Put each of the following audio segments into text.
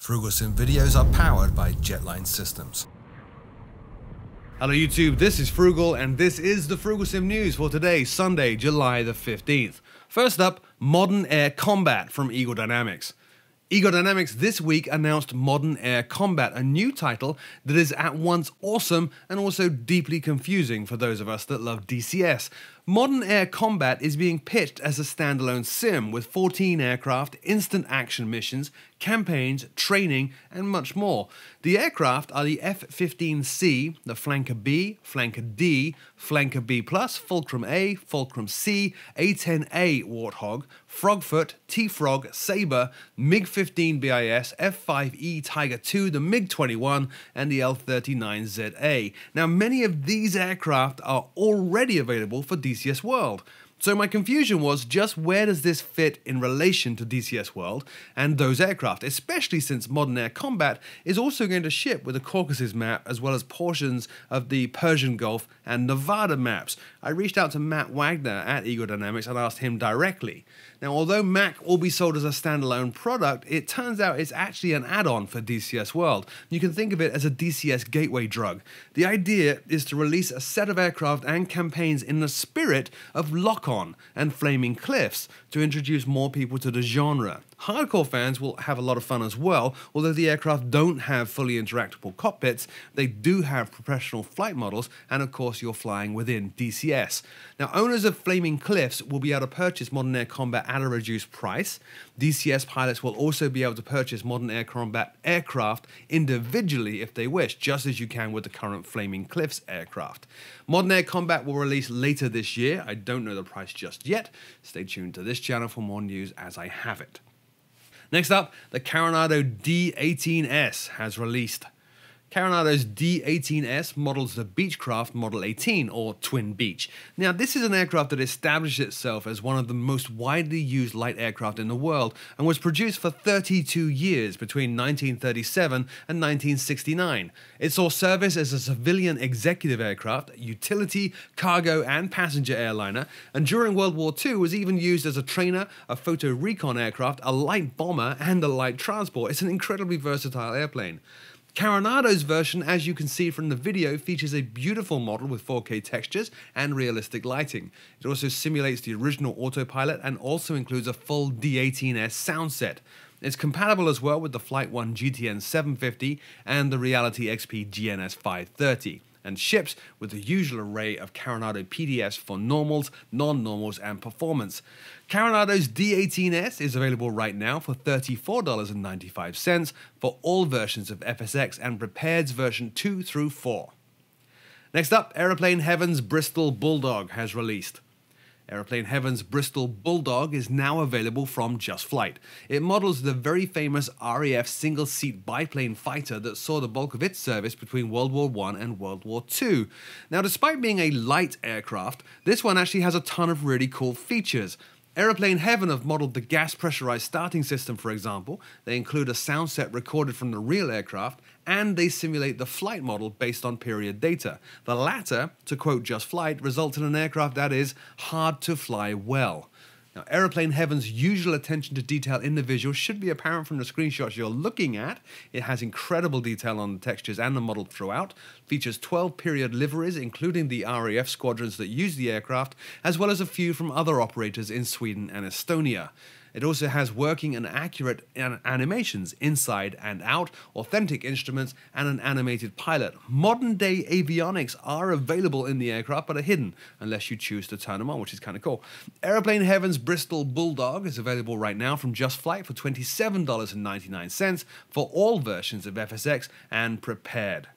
Frooglesim videos are powered by Jetline Systems. Hello YouTube, this is Frugal and this is the Frooglesim news for today, Sunday, July the 15th. First up, Modern Air Combat from Eagle Dynamics. Eagle Dynamics this week announced Modern Air Combat, a new title that is at once awesome and also deeply confusing for those of us that love DCS. Modern Air Combat is being pitched as a standalone sim with 14 aircraft, instant action missions, campaigns, training, and much more. The aircraft are the F-15C, the Flanker B, Flanker D, Flanker B+, Fulcrum A, Fulcrum C, A-10A Warthog, Frogfoot, T-Frog, Sabre, MiG-15 BIS, F-5E Tiger II, the MiG-21, and the L-39ZA. Now, many of these aircraft are already available for DCS World. So my confusion was just where does this fit in relation to DCS World and those aircraft, especially since Modern Air Combat is also going to ship with the Caucasus map as well as portions of the Persian Gulf and Nevada maps. I reached out to Matt Wagner at Eagle Dynamics and asked him directly. Now, although Mac will be sold as a standalone product, it turns out it's actually an add-on for DCS World. You can think of it as a DCS gateway drug. The idea is to release a set of aircraft and campaigns in the spirit of Lock-On and Flaming Cliffs to introduce more people to the genre. Hardcore fans will have a lot of fun as well, although the aircraft don't have fully interactable cockpits, they do have professional flight models, and of course you're flying within DCS. Now, owners of Flaming Cliffs will be able to purchase Modern Air Combat at a reduced price. DCS pilots will also be able to purchase Modern Air Combat aircraft individually if they wish, just as you can with the current Flaming Cliffs aircraft. Modern Air Combat will release later this year. I don't know the price just yet. Stay tuned to this channel for more news as I have it. Next up, the Carenado D18S has released. Carenado's D18S models the Beechcraft Model 18, or Twin Beech. Now, this is an aircraft that established itself as one of the most widely used light aircraft in the world and was produced for 32 years between 1937 and 1969. It saw service as a civilian executive aircraft, utility, cargo, and passenger airliner, and during World War II was even used as a trainer, a photo recon aircraft, a light bomber, and a light transport. It's an incredibly versatile airplane. Carenado's version, as you can see from the video, features a beautiful model with 4K textures and realistic lighting. It also simulates the original autopilot and also includes a full D18S sound set. It's compatible as well with the Flight 1 GTN 750 and the Reality XP GNS 530. And ships with the usual array of Carenado PDFs for normals, non-normals, and performance. Carenado's D18S is available right now for $34.95 for all versions of FSX and Prepared's version 2 through 4. Next up, Aeroplane Heaven's Bristol Bulldog has released. Aeroplane Heaven's Bristol Bulldog is now available from Just Flight. It models the very famous RAF single-seat biplane fighter that saw the bulk of its service between World War I and World War II. Now, despite being a light aircraft, this one actually has a ton of really cool features. Aeroplane Heaven have modeled the gas pressurized starting system, for example. They include a sound set recorded from the real aircraft, and they simulate the flight model based on period data. The latter, to quote Just Flight, results in an aircraft that is hard to fly well. Now, Aeroplane Heaven's usual attention to detail in the visuals should be apparent from the screenshots you're looking at. It has incredible detail on the textures and the model throughout, features 12 period liveries, including the RAF squadrons that use the aircraft, as well as a few from other operators in Sweden and Estonia. It also has working and accurate animations inside and out, authentic instruments, and an animated pilot. Modern-day avionics are available in the aircraft, but are hidden unless you choose to turn them on, which is kind of cool. Aeroplane Heaven's Bristol Bulldog is available right now from Just Flight for $27.99 for all versions of FSX and Prepared.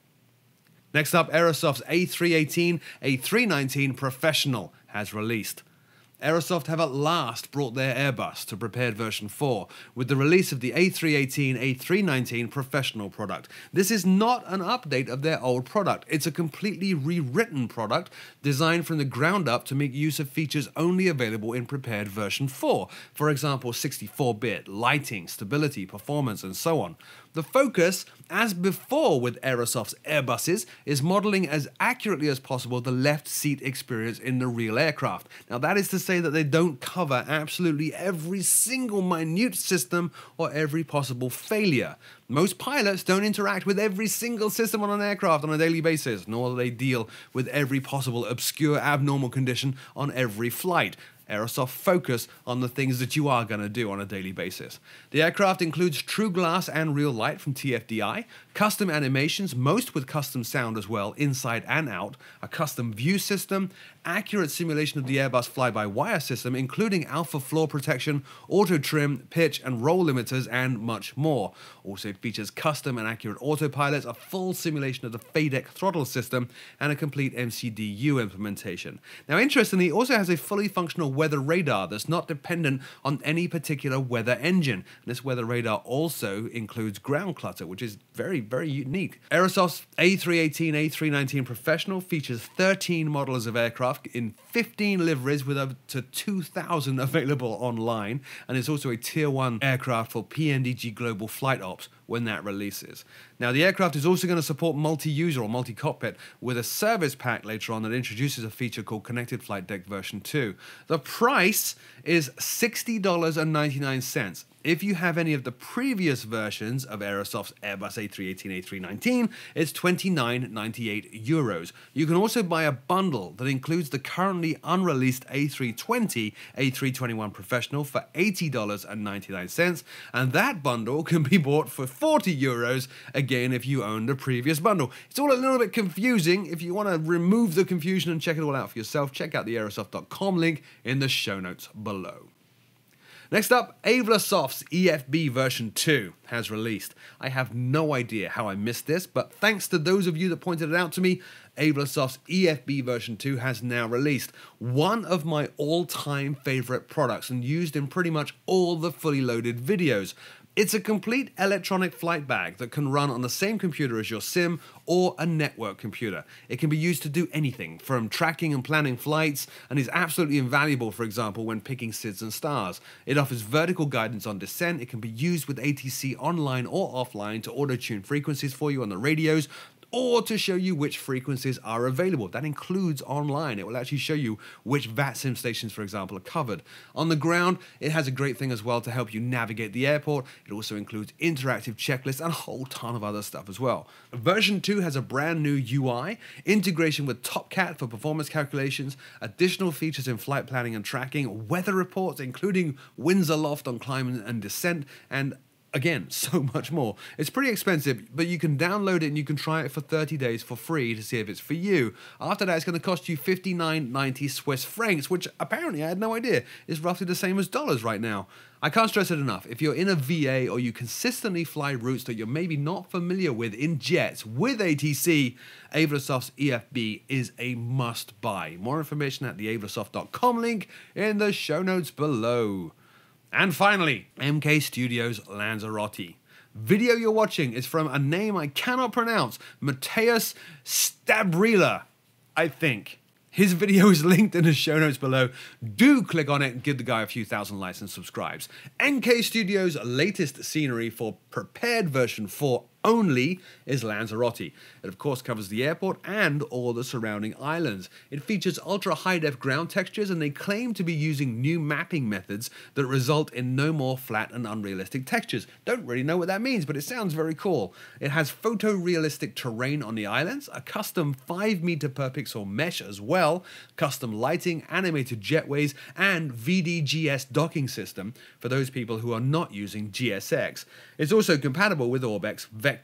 Next up, Aerosoft's A318, A319 Professional has released. Aerosoft have at last brought their Airbus to Prepared version 4 with the release of the A318, A319 Professional product. This is not an update of their old product. It's a completely rewritten product designed from the ground up to make use of features only available in Prepared version 4. For example, 64-bit, lighting, stability, performance, and so on. The focus, as before with Aerosoft's Airbuses, is modelling as accurately as possible the left seat experience in the real aircraft. Now that is to say that they don't cover absolutely every single minute system or every possible failure. Most pilots don't interact with every single system on an aircraft on a daily basis, nor do they deal with every possible obscure abnormal condition on every flight. Aerosoft focus on the things that you are going to do on a daily basis. The aircraft includes true glass and real light from TFDI, custom animations, most with custom sound as well, inside and out, a custom view system, accurate simulation of the Airbus fly-by-wire system, including alpha floor protection, auto trim, pitch and roll limiters, and much more. Also features custom and accurate autopilots, a full simulation of the FADEC throttle system, and a complete MCDU implementation. Now interestingly, it also has a fully functional weather radar that's not dependent on any particular weather engine. And this weather radar also includes ground clutter, which is very, very unique. Aerosoft's A318, A319 Professional features 13 models of aircraft in 15 liveries with up to 2,000 available online, and it's also a Tier 1 aircraft for PNDG Global Flight Ops when that releases. Now the aircraft is also going to support multi-user or multi-cockpit with a service pack later on that introduces a feature called Connected Flight Deck version 2. The price is $60.99. If you have any of the previous versions of Aerosoft's Airbus A318, A319, it's €29.98. You can also buy a bundle that includes the currently unreleased A320, A321 Professional for $80.99, and that bundle can be bought for €40, again if you own the previous bundle. It's all a little bit confusing. If you want to remove the confusion and check it all out for yourself, check out the aerosoft.com link in the show notes below. Next up, Aivlasoft's EFB version 2 has released. I have no idea how I missed this, but thanks to those of you that pointed it out to me, Aivlasoft's EFB version 2 has now released. One of my all-time favorite products and used in pretty much all the fully loaded videos. It's a complete electronic flight bag that can run on the same computer as your sim or a network computer. It can be used to do anything from tracking and planning flights and is absolutely invaluable, for example, when picking SIDS and stars. It offers vertical guidance on descent. It can be used with ATC online or offline to auto-tune frequencies for you on the radios, or to show you which frequencies are available. That includes online. It will actually show you which VATSIM stations, for example, are covered. On the ground, it has a great thing as well to help you navigate the airport. It also includes interactive checklists and a whole ton of other stuff as well. Version 2 has a brand new UI, integration with TopCat for performance calculations, additional features in flight planning and tracking, weather reports, including winds aloft on climb and descent, and again, so much more. It's pretty expensive, but you can download it and you can try it for 30 days for free to see if it's for you. After that, it's going to cost you 59.90 Swiss francs, which apparently I had no idea is roughly the same as dollars right now. I can't stress it enough. If you're in a VA or you consistently fly routes that you're maybe not familiar with in jets with ATC, Aivlasoft's EFB is a must buy. More information at the aivlasoft.com link in the show notes below. And finally, MKStudios Lanzarote. Video you're watching is from a name I cannot pronounce, Mateus Stabrila, I think. His video is linked in the show notes below. Do click on it and give the guy a few thousand likes and subscribes. MKStudios' latest scenery for prepared version 4 only is Lanzarote. It of course covers the airport and all the surrounding islands. It features ultra high-def ground textures, and they claim to be using new mapping methods that result in no more flat and unrealistic textures. Don't really know what that means, but it sounds very cool. It has photorealistic terrain on the islands, a custom 5 meter per pixel mesh as well, custom lighting, animated jetways, and VDGS docking system for those people who are not using GSX. It's also compatible with Orbex Vector.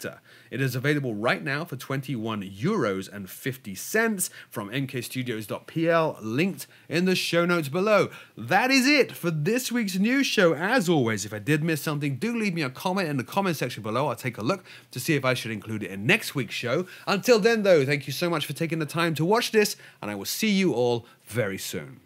It is available right now for €21.50 from mkstudios.pl, linked in the show notes below. That is it for this week's news show. As always, if I did miss something, do leave me a comment in the comment section below. I'll take a look to see if I should include it in next week's show. Until then, though, thank you so much for taking the time to watch this, and I will see you all very soon.